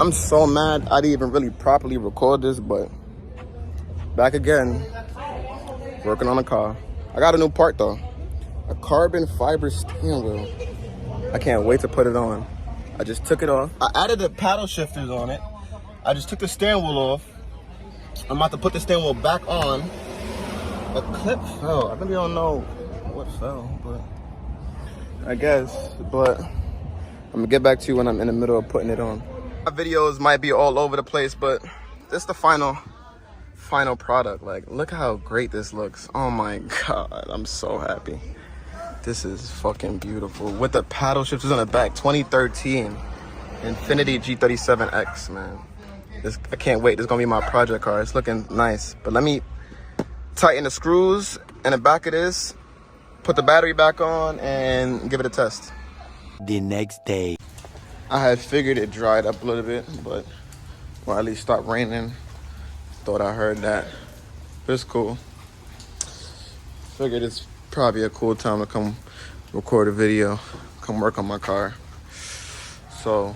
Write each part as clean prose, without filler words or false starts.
I'm so mad I didn't even really properly record this, but back again, working on a car. I got a new part though, a carbon fiber steering wheel. I can't wait to put it on. I just took it off. I added the paddle shifters on it. I just took the steering wheel off. I'm about to put the steering wheel back on. A clip fell. I really don't know what fell, but I guess. But I'm gonna get back to you when I'm in the middle of putting it on. My videos might be all over the place, but this is the final product. Like, look how great this looks. Oh my God, I'm so happy. This is fucking beautiful. With the paddle shifters on the back, 2013 Infiniti G37X, man. I can't wait. This is gonna be my project car. It's looking nice. But let me tighten the screws in the back of this, put the battery back on, and give it a test. The next day. I had figured it dried up a little bit, but, or at least stopped raining. Thought I heard that. But it's cool. Figured it's probably a cool time to come record a video, come work on my car. So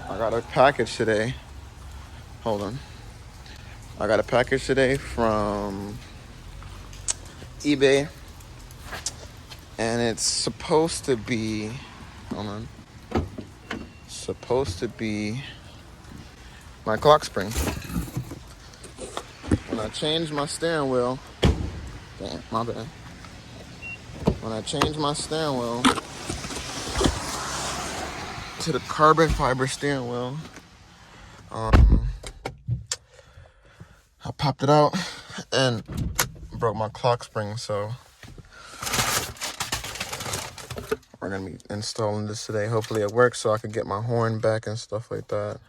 I got a package today. Hold on. I got a package today from eBay, and it's supposed to be, hold on, supposed to be my clock spring. When I changed my steering wheel, damn, my bad. When I changed my steering wheel to the carbon fiber steering wheel, I popped it out and broke my clock spring, so we're gonna be installing this today. Hopefully it works so I can get my horn back and stuff like that,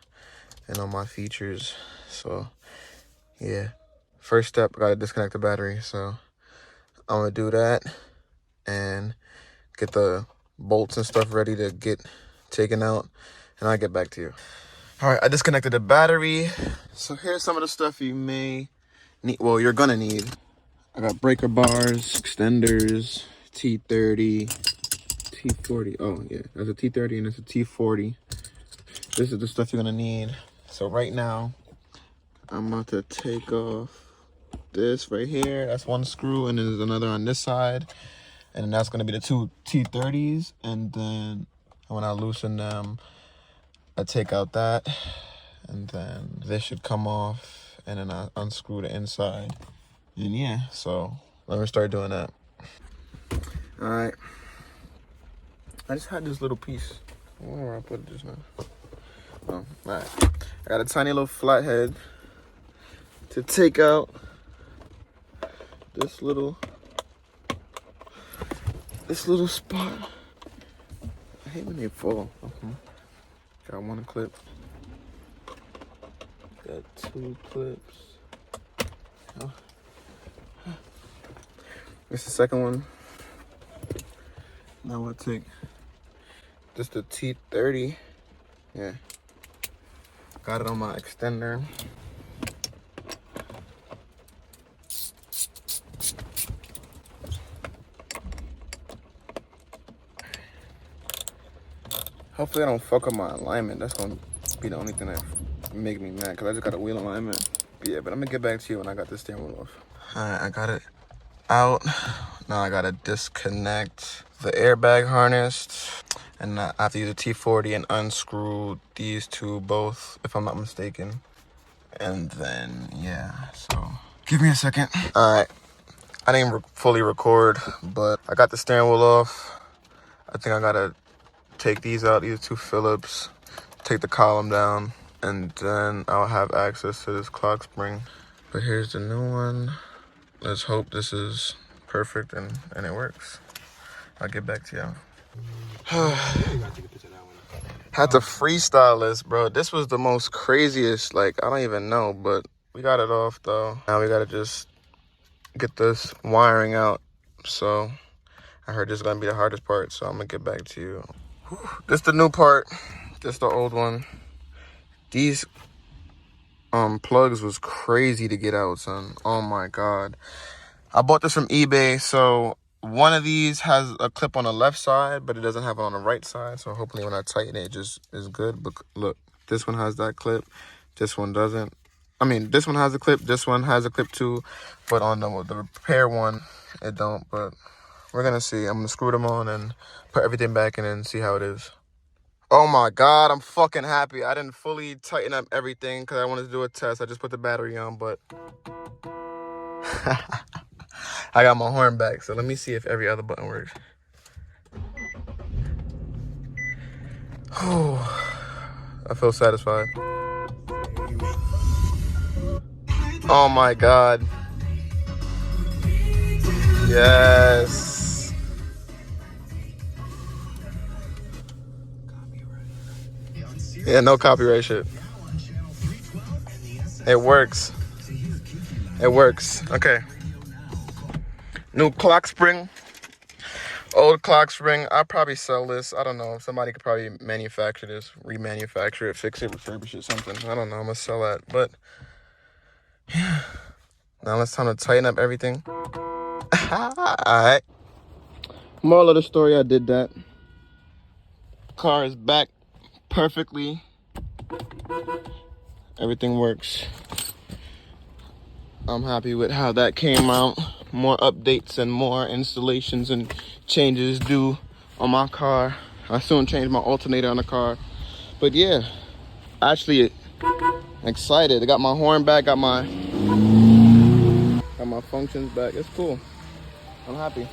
and all my features. So yeah, first step, I gotta disconnect the battery, so I'm gonna do that and get the bolts and stuff ready to get taken out, and I'll get back to you. All right, I disconnected the battery. So here's some of the stuff you may need, well, you're gonna need. I got breaker bars, extenders, T30, T40. Oh yeah, there's a T30 and there's a T40. This is the stuff you're gonna need. So right now, I'm about to take off this right here. That's one screw, and there's another on this side. And then that's gonna be the two T30s. And then when I loosen them, I take out that, and then this should come off, and then I unscrew the inside. And yeah, so let me start doing that. All right. I just had this little piece. I wonder where I put it just now. Oh, all right. I got a tiny little flathead to take out this little spot. I hate when they fall. Got one clip. Got two clips. Oh. This is the second one. Now I'll take just the T30. Yeah. Got it on my extender. Hopefully I don't fuck up my alignment. That's gonna be the only thing that make me mad, because I just got a wheel alignment. But yeah, but I'm gonna get back to you when I got this steering wheel off. All right, I got it out. Now I gotta disconnect the airbag harness, and I have to use a T40 and unscrew these two both, if I'm not mistaken. And then, yeah, so give me a second. All right, I didn't fully record, but I got the steering wheel off. I think I gotta take these out, these two Phillips, take the column down, and then I'll have access to this clock spring. But here's the new one. Let's hope this is perfect and it works. I'll get back to y'all. Had to freestyle this, bro. This was the most craziest, like, I don't even know, but we got it off though. Now we gotta just get this wiring out. So I heard this is gonna be the hardest part, so I'm gonna get back to you. This is the new part. This is the old one. These plugs was crazy to get out, son. Oh my God. I bought this from eBay. So one of these has a clip on the left side, but it doesn't have it on the right side. So hopefully when I tighten it, it just is good. But look, This one has that clip. This one doesn't. I mean, this one has a clip. This one has a clip too. But on the repair one, it don't. But we're going to see. I'm going to screw them on and put everything back in and see how it is. Oh my God, I'm fucking happy. I didn't fully tighten up everything because I wanted to do a test. I just put the battery on, but I got my horn back. So let me see if every other button works. I feel satisfied. Oh my God. Yes. Yeah, no copyright shit. It works. It works. Okay. New clock spring. Old clock spring. I'll probably sell this. I don't know. Somebody could probably manufacture this, remanufacture it, fix it, refurbish it, something. I don't know. I'm going to sell that. But yeah. Now it's time to tighten up everything. Alright. Moral of the story, I did that. Car is back perfectly. Everything works. I'm happy with how that came out. More updates and more installations and changes due on my car. I soon change my alternator on the car. But yeah, actually excited. I got my horn back, got my functions back. It's cool. I'm happy.